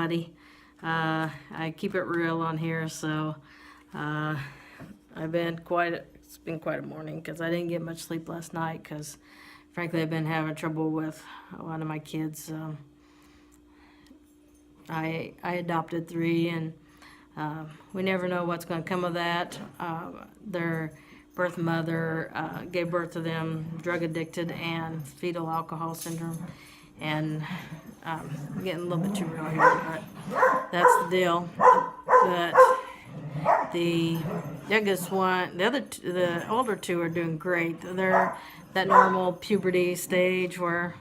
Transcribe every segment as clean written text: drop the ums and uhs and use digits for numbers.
everybody. I keep it real on here, so it's been quite a morning because I didn't get much sleep last night because, frankly, I've been having trouble with one of my kids. I adopted 3, and we never know what's going to come of that. Their birth mother gave birth to them drug addicted and fetal alcohol syndrome, and I'm getting a little bit too real here, but that's the deal. But the youngest one, the older 2 are doing great. They're that normal puberty stage where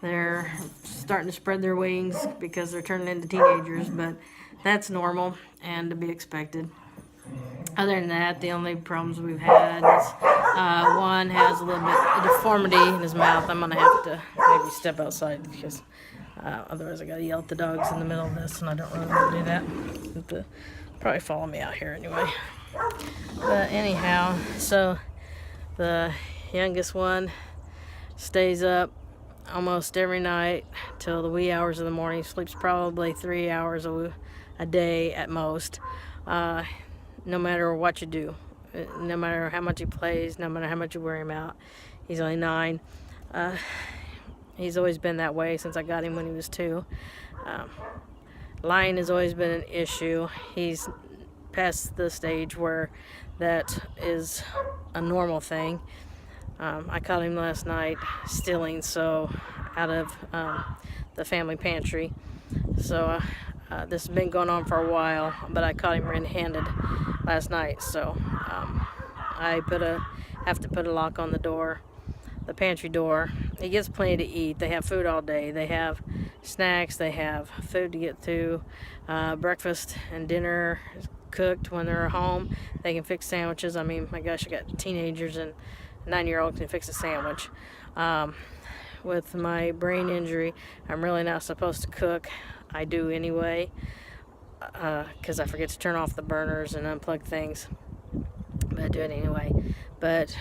they're starting to spread their wings because they're turning into teenagers, but that's normal and to be expected. Other than that, the only problems we've had is one has a little bit of deformity in his mouth. I'm going to have to maybe step outside because otherwise I got to yell at the dogs in the middle of this, and I don't really want to do that. They'll probably follow me out here anyway. But anyhow, so the youngest one stays up almost every night till the wee hours of the morning. Sleeps probably 3 hours a day at most. No matter what you do, no matter how much he plays, no matter how much you wear him out. He's only 9. He's always been that way since I got him when he was 2. Lying has always been an issue. He's past the stage where that is a normal thing. I caught him last night stealing out of the family pantry. So this has been going on for a while, but I caught him red-handed last night. So I have to put a lock on the door, the pantry door. He gets plenty to eat. They have food all day. They have snacks. They have food to get through. Breakfast and dinner is cooked when they're home. They can fix sandwiches. I mean, my gosh, I got teenagers and 9-year-old can fix a sandwich. With my brain injury, I'm really not supposed to cook. I do anyway, because I forget to turn off the burners and unplug things. But I do it anyway. But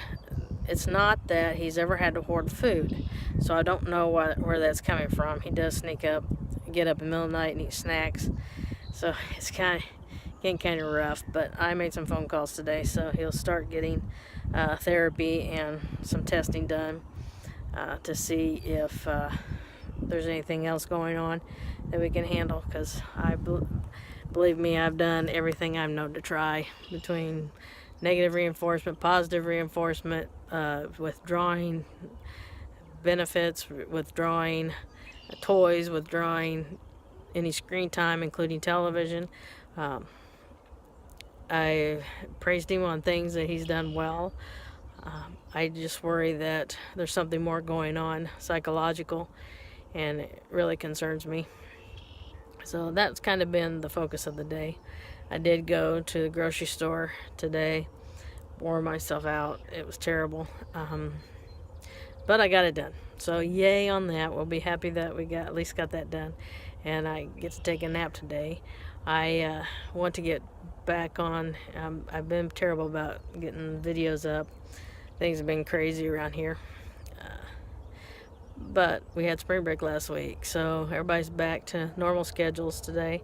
it's not that he's ever had to hoard food, so I don't know where that's coming from. He does sneak up, get up in the middle of the night and eat snacks. So it's getting kind of rough. But I made some phone calls today, so he'll start getting therapy and some testing done to see if there's anything else going on that we can handle, because believe me, I've done everything I know to try, between negative reinforcement, positive reinforcement, withdrawing benefits, withdrawing toys, withdrawing any screen time, including television. I praised him on things that he's done well. I just worry that there's something more going on, psychological, and it really concerns me. So that's kind of been the focus of the day. I did go to the grocery store today, wore myself out. It was terrible. But I got it done. So yay on that. We'll be happy that we at least got that done. And I get to take a nap today. I want to get back on. I've been terrible about getting videos up. Things have been crazy around here. But we had spring break last week, so everybody's back to normal schedules today.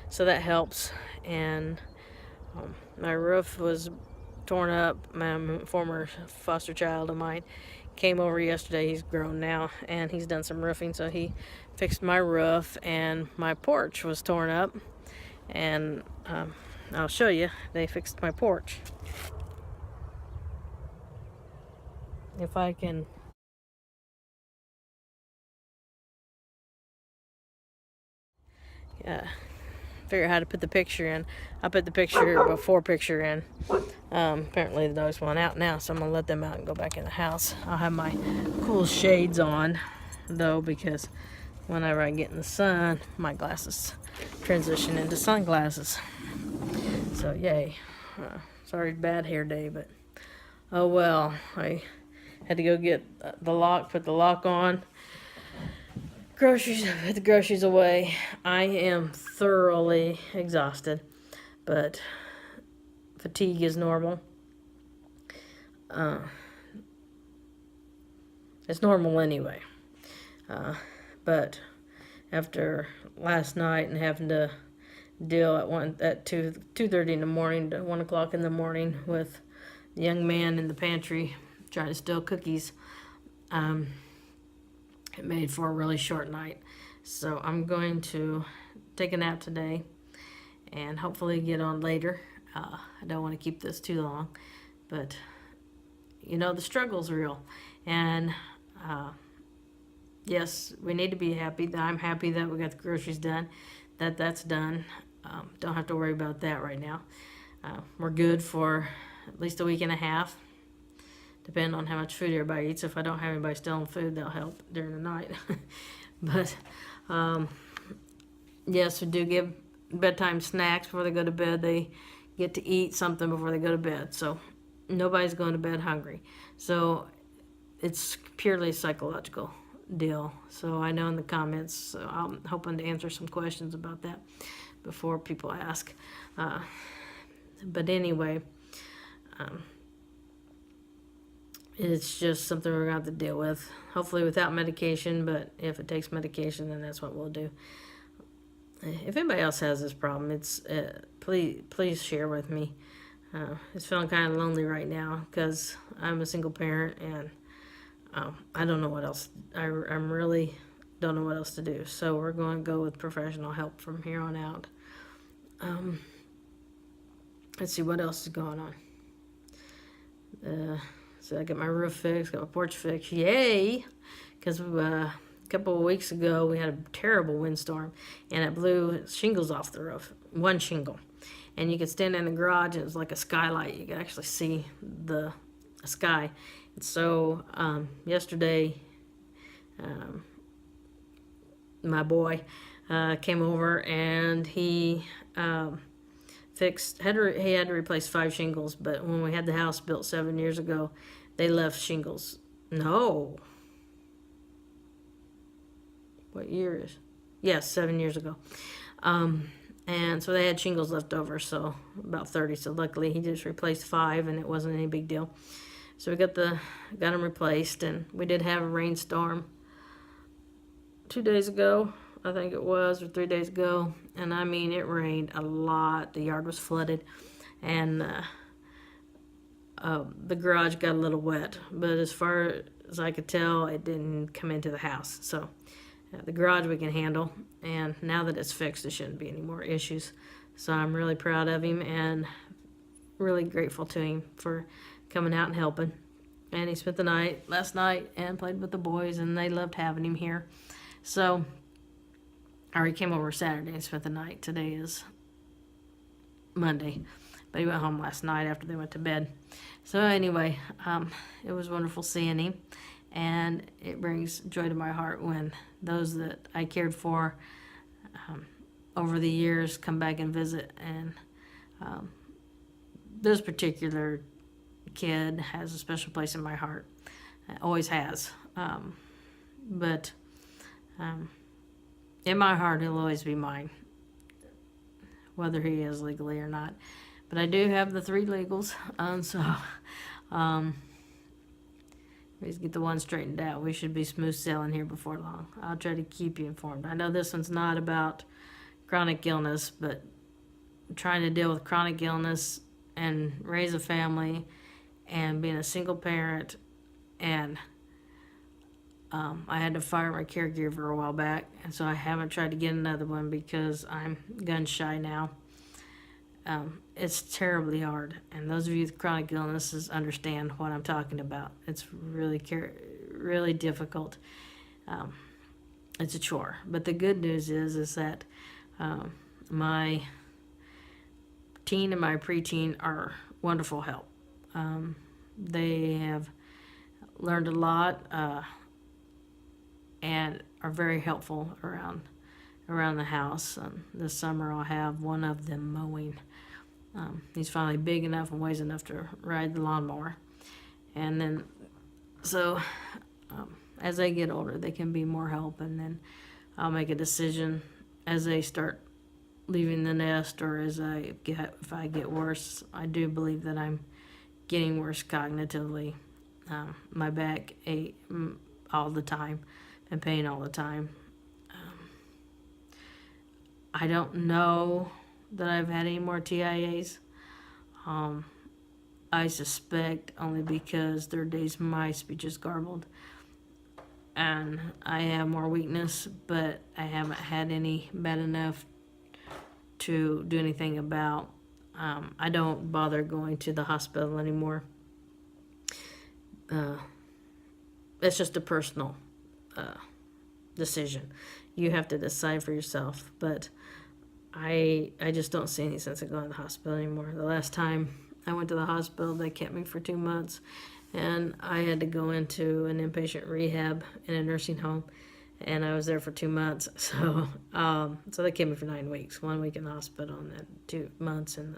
So that helps. And my roof was torn up. My former foster child of mine came over yesterday. He's grown now, and he's done some roofing, so he fixed my roof, and my porch was torn up. And I'll show you. They fixed my porch. If I can... figure out how to put the picture in. I put the before picture in. Apparently the dogs want out now, so I'm gonna let them out and go back in the house. I'll have my cool shades on though, because whenever I get in the sun, my glasses transition into sunglasses. So yay. Sorry, bad hair day, but oh well. I had to go get the lock, put the lock on. Put the groceries away. I am thoroughly exhausted, but fatigue is normal. It's normal anyway. But after last night and having to deal at 2:30 in the morning to 1 o'clock in the morning with the young man in the pantry trying to steal cookies. It made for a really short night. So I'm going to take a nap today and hopefully get on later. I don't want to keep this too long, but the struggle's real. And yes, we need to be happy. I'm happy that we got the groceries done, that's done. Don't have to worry about that right now. We're good for at least a week and a half, depending on how much food everybody eats. If I don't have anybody stealing food, that'll help during the night. But yes, we do give bedtime snacks before they go to bed. They get to eat something before they go to bed. So nobody's going to bed hungry. So it's purely a psychological deal. So I know in the comments, so I'm hoping to answer some questions about that before people ask. But anyway, it's just something we're going to have to deal with. Hopefully without medication, but if it takes medication, then that's what we'll do. If anybody else has this problem, it's please share with me. It's feeling kind of lonely right now because I'm a single parent and I don't know what else. I'm really don't know what else to do. So we're going to go with professional help from here on out. Let's see what else is going on. So I got my roof fixed, got my porch fixed. Yay! Because a couple of weeks ago we had a terrible windstorm and it blew shingles off the roof. One shingle. And you could stand in the garage and it was like a skylight. You could actually see the sky. And so yesterday my boy came over and he he had to replace 5 shingles, but when we had the house built 7 years ago, they left shingles. No. What year is? Yes, 7 years ago. And so they had shingles left over, so about 30. So luckily he just replaced 5 and it wasn't any big deal. So we got them replaced, and we did have a rainstorm 2 days ago, I think it was, or 3 days ago. And I mean, it rained a lot. The yard was flooded, and the garage got a little wet. But as far as I could tell, it didn't come into the house. So the garage we can handle, and now that it's fixed, there shouldn't be any more issues. So I'm really proud of him and really grateful to him for coming out and helping. And he spent the night last night and played with the boys, and they loved having him here. So, or he came over Saturday and spent the night. Today is Monday, but he went home last night after they went to bed. So anyway, it was wonderful seeing him, and it brings joy to my heart when those that I cared for over the years come back and visit. And this particular kid has a special place in my heart. It always has. But in my heart, he'll always be mine, whether he is legally or not. But I do have the 3 legals, so we just get the one straightened out. We should be smooth sailing here before long. I'll try to keep you informed. I know this one's not about chronic illness, but trying to deal with chronic illness and raise a family and being a single parent, and I had to fire my caregiver a while back, and so I haven't tried to get another one because I'm gun shy now. It's terribly hard, and those of you with chronic illnesses understand what I'm talking about. It's really difficult. It's a chore, but the good news is that my teen and my preteen are wonderful help. They have learned a lot and are very helpful around the house. This summer I'll have one of them mowing. He's finally big enough and weighs enough to ride the lawnmower. And then, so as they get older, they can be more help, and then I'll make a decision as they start leaving the nest, or if I get worse. I do believe that I'm getting worse cognitively. My back ache all the time and pain all the time. I don't know that I've had any more TIAs. I suspect only because their days my speech is garbled and I have more weakness, but I haven't had any bad enough to do anything about. I don't bother going to the hospital anymore. It's just a personal decision. You have to decide for yourself, but I just don't see any sense of going to the hospital anymore. The last time I went to the hospital, they kept me for 2 months, and I had to go into an inpatient rehab in a nursing home, and I was there for 2 months. So they kept me for 9 weeks, 1 week in the hospital, and then 2 months in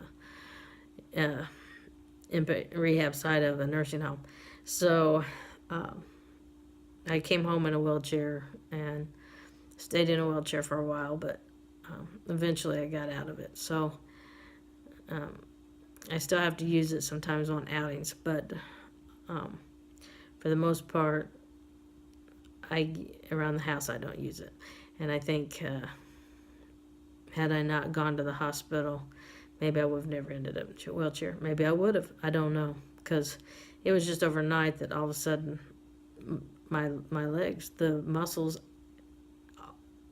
the rehab side of a nursing home. So I came home in a wheelchair and stayed in a wheelchair for a while, but eventually I got out of it. So I still have to use it sometimes on outings, but for the most part, around the house I don't use it. And I think had I not gone to the hospital, maybe I would have never ended up in a wheelchair. Maybe I would have. I don't know, because it was just overnight that all of a sudden my legs, the muscles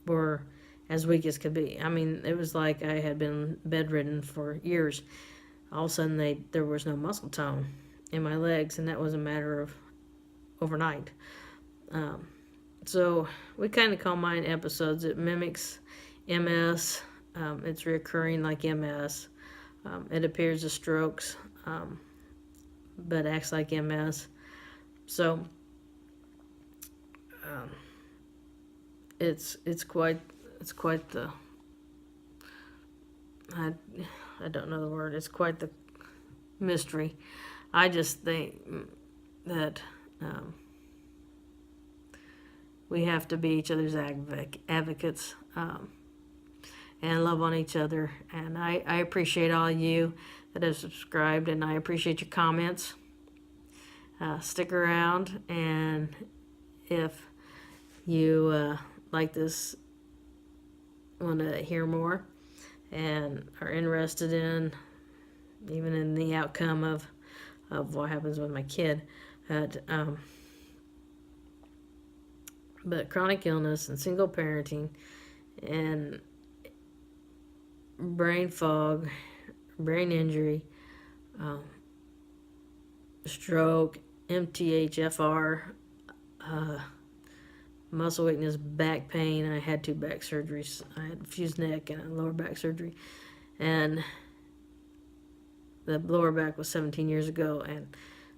were as weak as could be. I mean, it was like I had been bedridden for years. All of a sudden, there was no muscle tone in my legs, and that was a matter of overnight. So we kind of call mine episodes. It mimics MS. It's recurring like MS. It appears as strokes, but acts like MS. So it's quite the, I don't know the word. It's quite the mystery. I just think that we have to be each other's advocates and love on each other. And I appreciate all of you that have subscribed, and I appreciate your comments. Stick around, and if you like this, want to hear more, and are interested in even in the outcome of what happens with my kid, but chronic illness and single parenting and brain fog, brain injury, stroke, MTHFR, muscle weakness, back pain. I had 2 back surgeries. I had fused neck and a lower back surgery, and the lower back was 17 years ago, and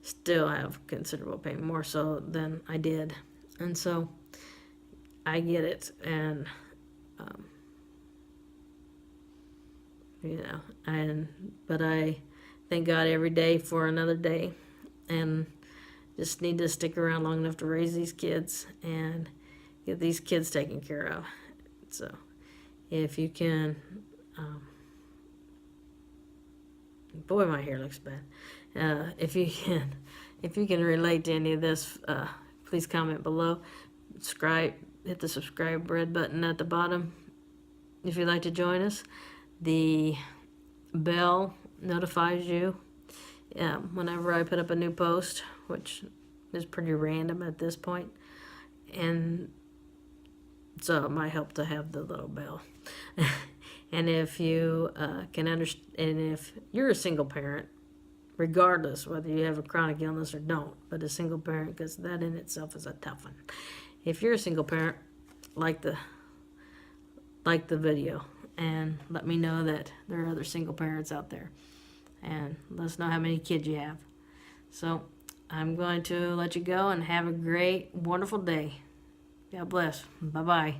still have considerable pain, more so than I did. And so I get it, and but I thank God every day for another day, and just need to stick around long enough to raise these kids and get these kids taken care of. So if you can, boy, my hair looks bad. If you can relate to any of this, please comment below. Subscribe, hit the subscribe red button at the bottom if you'd like to join us. The bell notifies you whenever I put up a new post, which is pretty random at this point, and so it might help to have the little bell. And if you can understand, and if you're a single parent, regardless whether you have a chronic illness or don't, but a single parent, because that in itself is a tough one. If you're a single parent, like the video, and let me know that there are other single parents out there, and let us know how many kids you have. So I'm going to let you go, and have a great, wonderful day. God bless. Bye-bye.